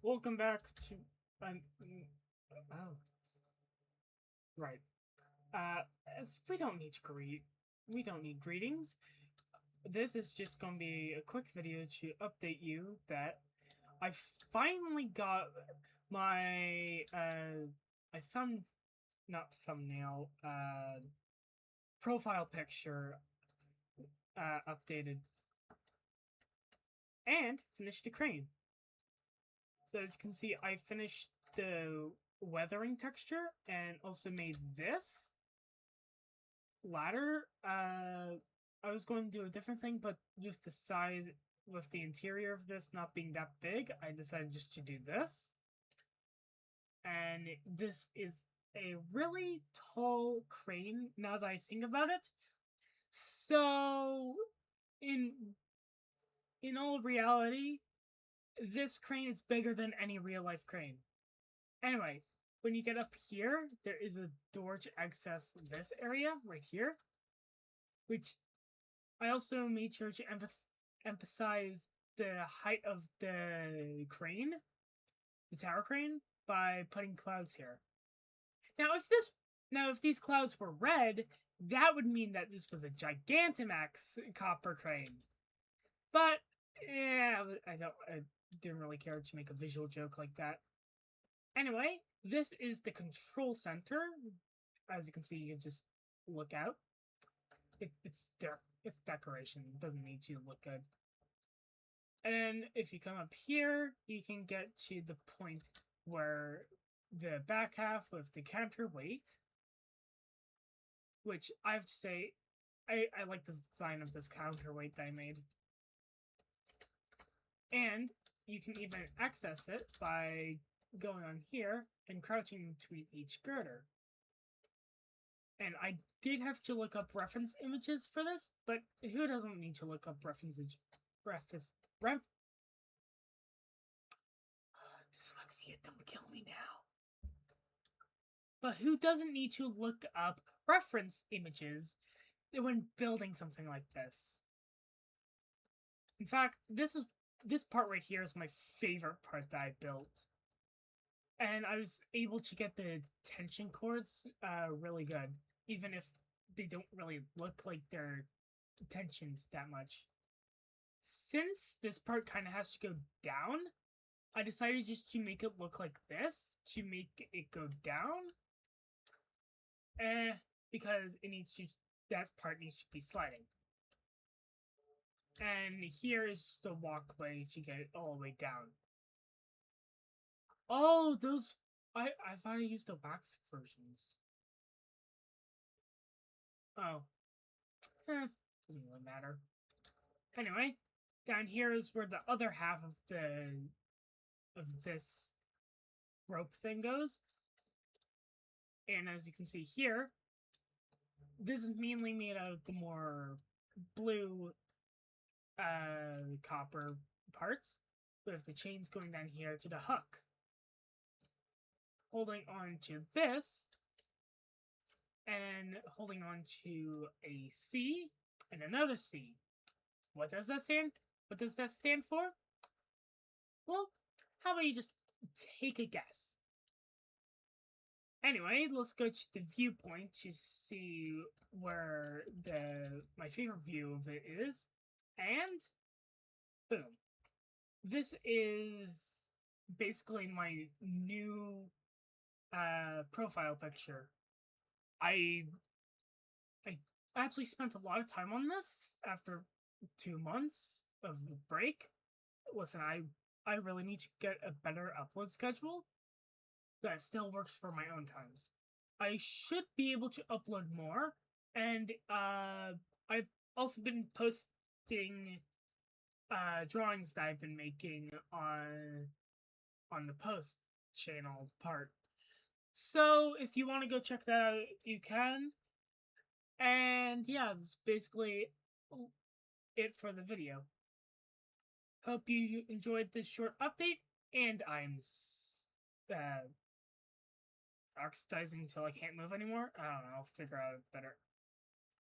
Welcome back to oh right. Uh, we don't need greetings. This is just gonna be a quick video to update you that I finally got my my not thumbnail profile picture updated and finished the crane. So as you can see, I finished the weathering texture and also made this ladder. I was going to do a different thing, but just the size with the interior of this not being that big, I decided just to do this. And this is a really tall crane now that I think about it. So in all reality, this crane is bigger than any real life crane. Anyway, when you get up here, there is a door to access this area right here, which I also made sure to emphasize the height of the crane, the tower crane, by putting clouds here. Now if these clouds were red, that would mean that this was a Gigantamax copper crane. But yeah, I didn't really care to make a visual joke like that. Anyway, this is the control center. As you can see, you can just look out. It's there. It's decoration. It doesn't need to look good. And then if you come up here, you can get to the point where the back half with the counterweight, which I have to say, I like the design of this counterweight that I made. And you can even access it by going on here and crouching between each girder. And I did have to look up reference images for this, but who doesn't need to look up dyslexia, don't kill me now. But who doesn't need to look up reference images when building something like this? In fact, this part right here is my favorite part that I built. And I was able to get the tension cords really good, even if they don't really look like they're tensioned that much. Since this part kind of has to go down, I decided just to make it look like this, to make it go down. Because that part needs to be sliding. And here is just a walkway to get it all the way down. Oh, those... I thought I used the wax versions. Oh. Doesn't really matter. Anyway, down here is where the other half of this rope thing goes. And as you can see here, this is mainly made out of the more blue copper parts, with the chains going down here to the hook. Holding on to this, and holding on to a C, and another C. What does that stand for? Well, how about you just take a guess? Anyway, let's go to the viewpoint to see where my favorite view of it is. And boom. This is basically my new profile picture. I actually spent a lot of time on this after 2 months of break. Listen, I really need to get a better upload schedule that still works for my own times. I should be able to upload more, and I've also been posting drawings that I've been making on the post channel part. So if you want to go check that out, you can. And yeah, that's basically it for the video. Hope you enjoyed this short update, and I'm oxidizing until I can't move anymore. I don't know, I'll figure out better.